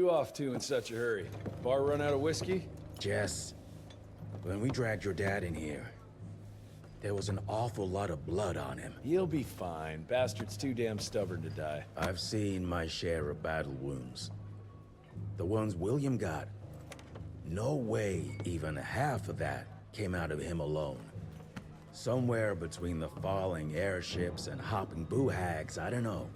you off to in such a hurry? Bar run out of whiskey? Jess, when we dragged your dad in here, there was an awful lot of blood on him. He'll be fine. Bastard's too damn stubborn to die. I've seen my share of battle wounds. The ones William got, no way even half of that came out of him alone. Somewhere between the falling airships and hopping boo-hags, I don't know.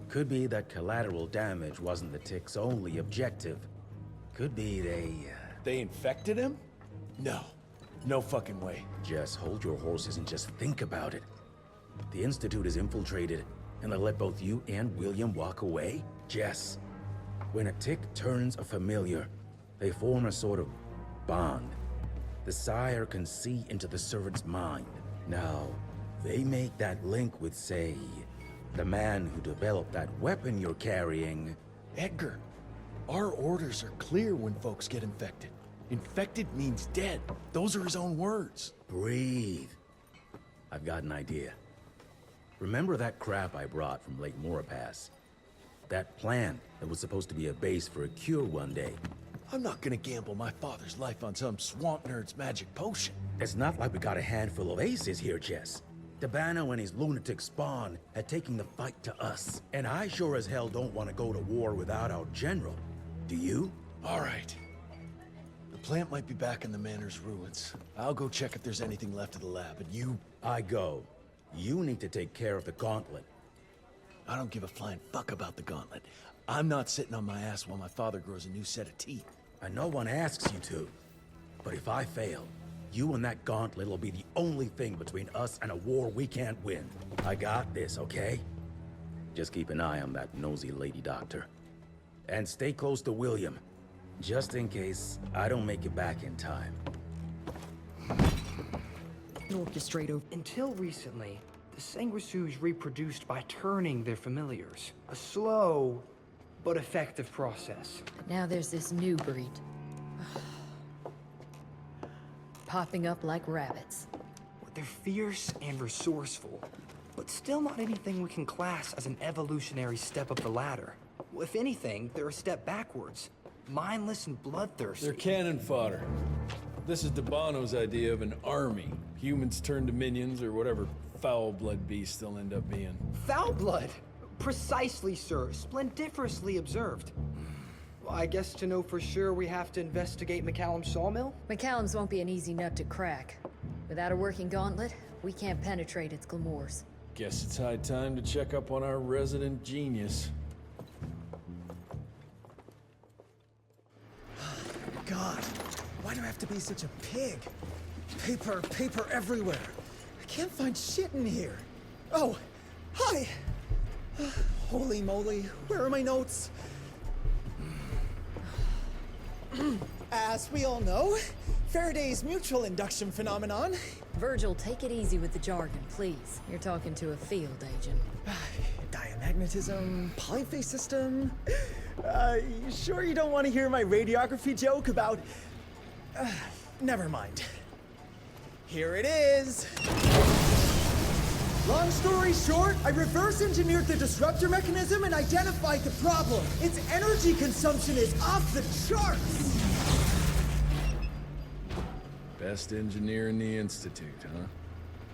Could be that collateral damage wasn't the Tick's only objective. Could be They infected him? No. No fucking way. Just hold your horses and just think about it. The Institute is infiltrated, and they let both you and William walk away? Jess, when a Tick turns a familiar, they form a sort of bond. The sire can see into the servant's mind. Now, they make that link with, say, the man who developed that weapon you're carrying. Edgar, our orders are clear when folks get infected. Infected means dead. Those are his own words. Breathe. I've got an idea. Remember that crap I brought from Lake Morapass? That plant that was supposed to be a base for a cure one day. I'm not gonna gamble my father's life on some swamp nerd's magic potion. It's not like we got a handful of aces here, Jess. Dabano and his lunatic spawn had taken the fight to us. And I sure as hell don't want to go to war without our general. Do you? All right. The plant might be back in the manor's ruins. I'll go check if there's anything left of the lab, and you... I go. You need to take care of the gauntlet. I don't give a flying fuck about the gauntlet. I'm not sitting on my ass while my father grows a new set of teeth. And no one asks you to. But if I fail, you and that gauntlet will be the only thing between us and a war we can't win. I got this, okay? Just keep an eye on that nosy lady doctor. And stay close to William, just in case I don't make it back in time. Orchestrator. Until recently, the Sanguisu's reproduced by turning their familiars. A slow, but effective process. But now there's this new breed. Popping up like rabbits. They're fierce and resourceful, but still not anything we can class as an evolutionary step up the ladder. If anything, they're a step backwards. Mindless and bloodthirsty. They're cannon fodder. This is Dabano's idea of an army. Humans turn to minions, or whatever foul-blood beasts they'll end up being. Foul blood! Precisely, sir. Splendiferously observed. Well, I guess to know for sure we have to investigate McCallum's sawmill? McCallum's won't be an easy nut to crack. Without a working gauntlet, we can't penetrate its glamours. Guess it's high time to check up on our resident genius. God, why do I have to be such a pig? Paper everywhere. I can't find shit in here. Oh, hi! Holy moly, where are my notes? As we all know, Faraday's mutual induction phenomenon. Virgil, take it easy with the jargon, please. You're talking to a field agent. Diamagnetism, polyphase system. You sure you don't want to hear my radiography joke about... never mind. Here it is. Long story short, I reverse engineered the disruptor mechanism and identified the problem. Its energy consumption is off the charts. Best engineer in the Institute, huh?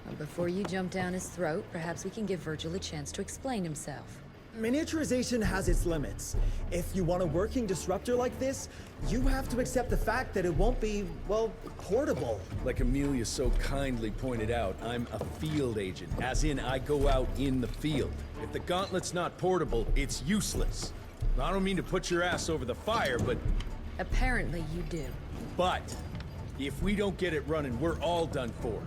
Well, before you jump down his throat, perhaps we can give Virgil a chance to explain himself. Miniaturization has its limits. If you want a working disruptor like this, you have to accept the fact that it won't be, well, portable. Like Amelia so kindly pointed out, I'm a field agent, as in I go out in the field. If the gauntlet's not portable, it's useless. I don't mean to put your ass over the fire, but... Apparently you do. But, if we don't get it running, we're all done for.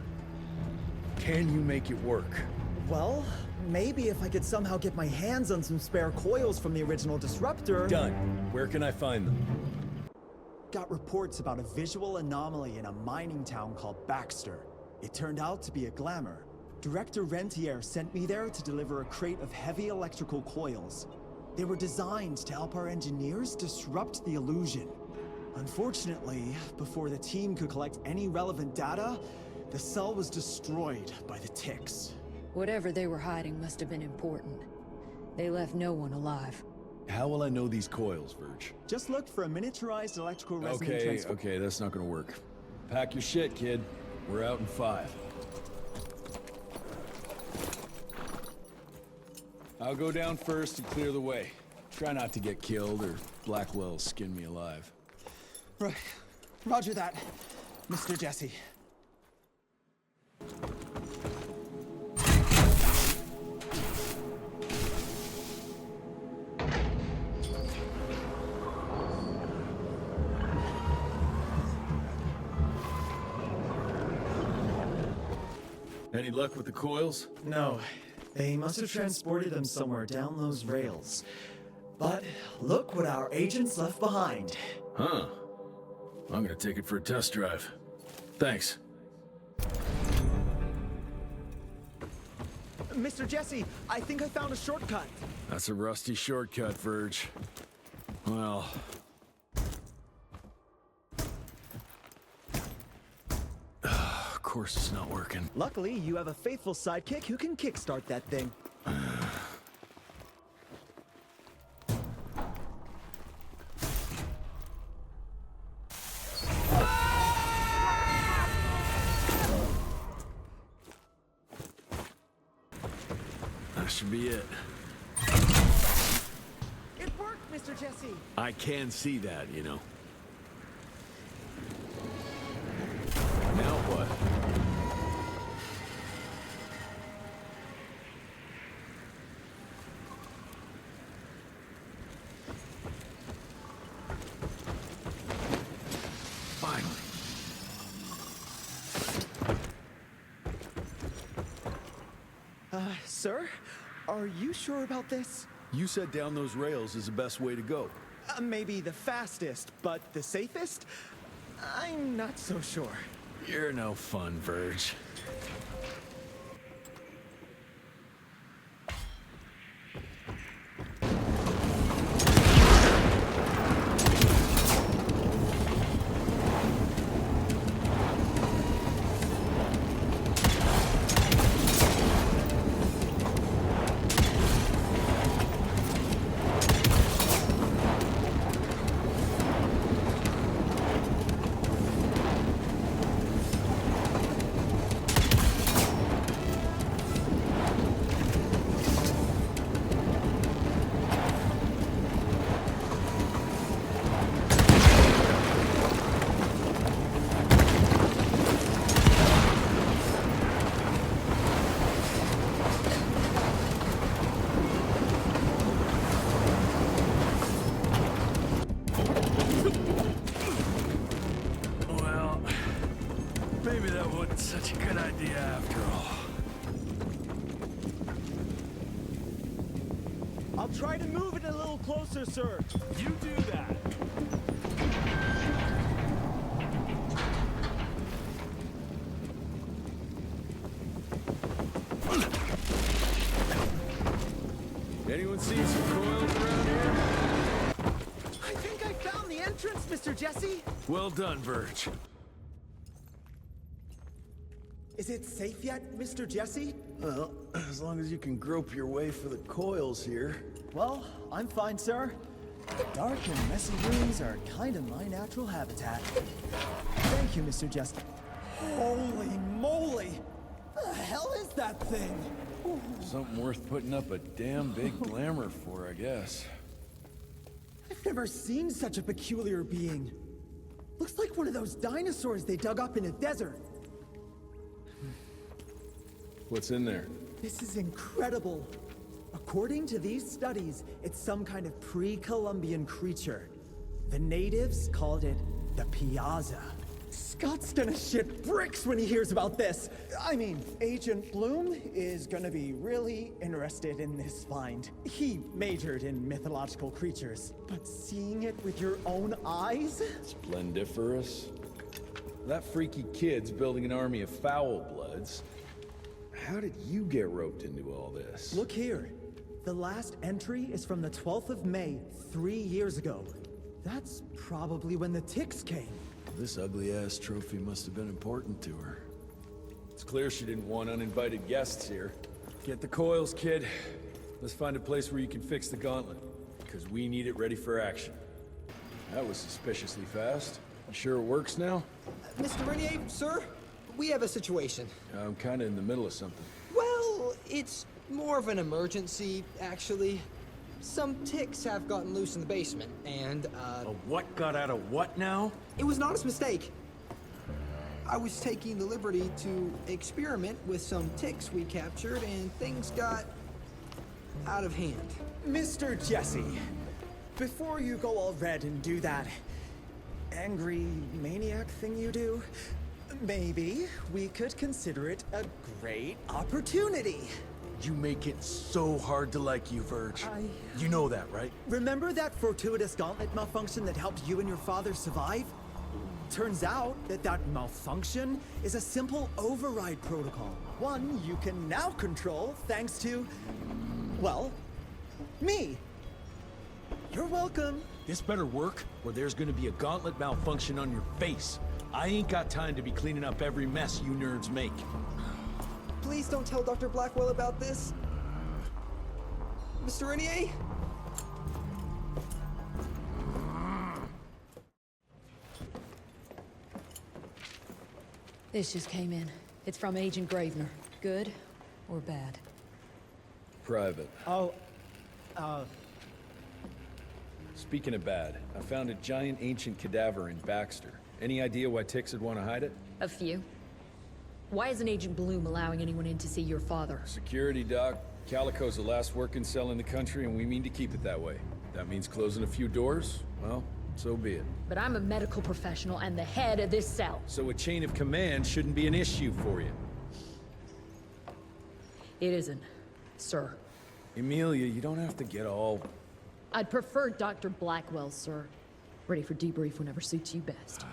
Can you make it work? Well, maybe if I could somehow get my hands on some spare coils from the original disruptor... Done. Where can I find them? Got reports about a visual anomaly in a mining town called Baxter. It turned out to be a glamour. Director Rentier sent me there to deliver a crate of heavy electrical coils. They were designed to help our engineers disrupt the illusion. Unfortunately, before the team could collect any relevant data, the cell was destroyed by the ticks. Whatever they were hiding must have been important. They left no one alive. How will I know these coils, Verge? Just look for a miniaturized electrical resonant transformer. Okay, that's not gonna work. Pack your shit, kid. We're out in 5. I'll go down first and clear the way. Try not to get killed or Blackwell skin me alive. Right. Roger that, Mr. Jesse. Any luck with the coils? No. They must have transported them somewhere down those rails. But look what our agents left behind. Huh. I'm gonna take it for a test drive. Thanks. Mr. Jesse, I think I found a shortcut. That's a rusty shortcut, Verge. Well... of course it's not working. Luckily, you have a faithful sidekick who can kickstart that thing. That should be it. It worked, Mr. Jesse! I can see that, you know. Now what? Finally. Sir? Are you sure about this? You said down those rails is the best way to go. Maybe the fastest, but the safest? I'm not so sure. You're no fun, Verge. Maybe that wasn't such a good idea after all. I'll try to move it a little closer, sir. You do that. Anyone see some coils around here? I think I found the entrance, Mr. Jesse. Well done, Verge. Is it safe yet, Mr. Jesse? Well, as long as you can grope your way for the coils here. Well, I'm fine, sir. Dark and messy rooms are kind of my natural habitat. Thank you, Mr. Jesse. Holy moly! The hell is that thing? Something worth putting up a damn big glamour for, I guess. I've never seen such a peculiar being. Looks like one of those dinosaurs they dug up in a desert. What's in there? This is incredible. According to these studies, it's some kind of pre-Columbian creature. The natives called it the Piazza. Scott's gonna shit bricks when he hears about this. I mean, Agent Bloom is gonna be really interested in this find. He majored in mythological creatures, but seeing it with your own eyes? Splendiferous. That freaky kid's building an army of foul bloods. How did you get roped into all this? Look here. The last entry is from the 12th of May, 3 years ago. That's probably when the ticks came. This ugly-ass trophy must have been important to her. It's clear she didn't want uninvited guests here. Get the coils, kid. Let's find a place where you can fix the gauntlet. because we need it ready for action. That was suspiciously fast. You sure it works now? Mr. Renier, sir, we have a situation. I'm kind of in the middle of something. Well, it's more of an emergency, actually. Some ticks have gotten loose in the basement, and, A what got out of what now? it was an honest mistake. I was taking the liberty to experiment with some ticks we captured, and things got out of hand. Mr. Jesse, before you go all red and do that angry maniac thing you do, maybe we could consider it a great opportunity. You make it so hard to like you, Verge. You know that, right? Remember that fortuitous gauntlet malfunction that helped you and your father survive? Turns out that that malfunction is a simple override protocol. One you can now control thanks to, well, me. You're welcome. This better work, or there's gonna be a gauntlet malfunction on your face. I ain't got time to be cleaning up every mess you nerds make. Please don't tell Dr. Blackwell about this. Mr. Renier? This just came in. It's from Agent Gravener. Good or bad? Private. Oh, Speaking of bad, I found a giant ancient cadaver in Baxter. Any idea why ticks would want to hide it? A few. Why isn't Agent Bloom allowing anyone in to see your father? Security, Doc. Calico's the last working cell in the country, and we mean to keep it that way. That means closing a few doors? Well, so be it. But I'm a medical professional and the head of this cell. So a chain of command shouldn't be an issue for you. It isn't, sir. Emilia, you don't have to get all... I'd prefer Dr. Blackwell, sir. Ready for debrief whenever suits you best.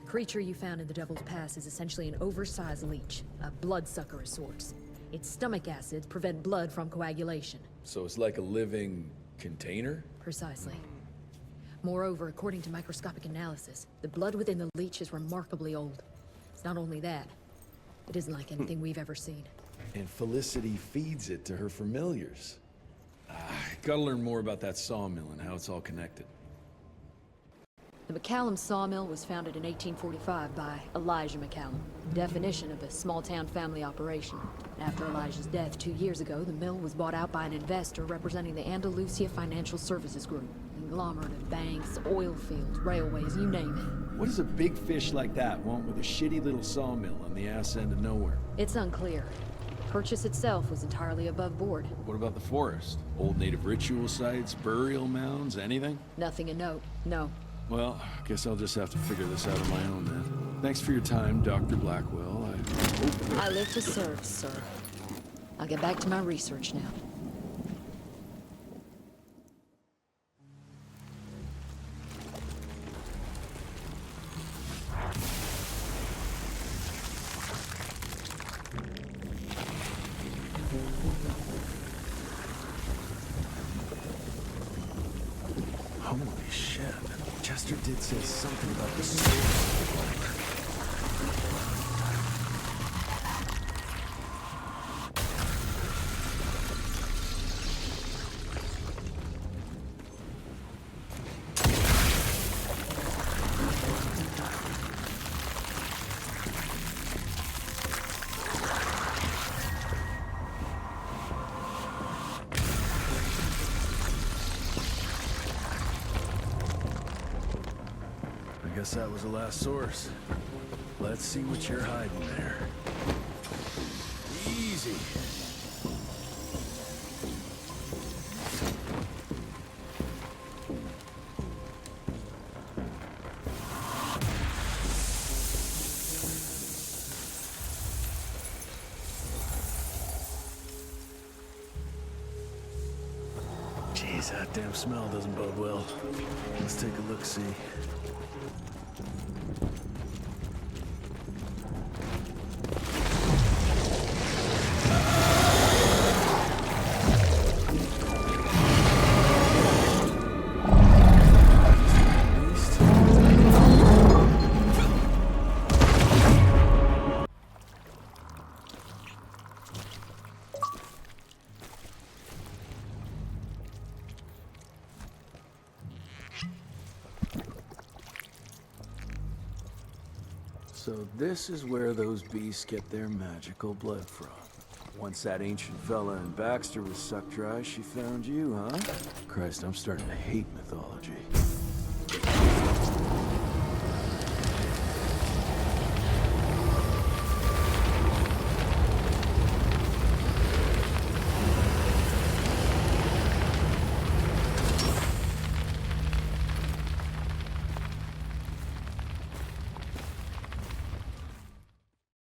The creature you found in the Devil's Pass is essentially an oversized leech, a bloodsucker of sorts. Its stomach acids prevent blood from coagulation. So it's like a living container? Precisely. Moreover, according to microscopic analysis, the blood within the leech is remarkably old. It's not only that, it isn't like anything we've ever seen. And Felicity feeds it to her familiars. Gotta learn more about that sawmill and how it's all connected. The McCallum sawmill was founded in 1845 by Elijah McCallum, definition of a small-town family operation. After Elijah's death 2 years ago, the mill was bought out by an investor representing the Andalusia Financial Services Group. Conglomerate of banks, oil fields, railways, you name it. What does a big fish like that want with a shitty little sawmill on the ass end of nowhere? It's unclear. The purchase itself was entirely above board. What about the forest? Old native ritual sites, burial mounds, anything? Nothing of note, no. Well, guess I'll just have to figure this out on my own then. Thanks for your time, Dr. Blackwell. I live to serve, sir. I'll get back to my research now. Holy shit. Chester did say something about the sword. I guess that was the last source. Let's see what you're hiding there. Easy. Jeez, that damn smell doesn't bode well. Let's take a look-see. So this is where those beasts get their magical blood from. Once that ancient fella in Baxter was sucked dry, she found you, huh? Christ, I'm starting to hate mythology.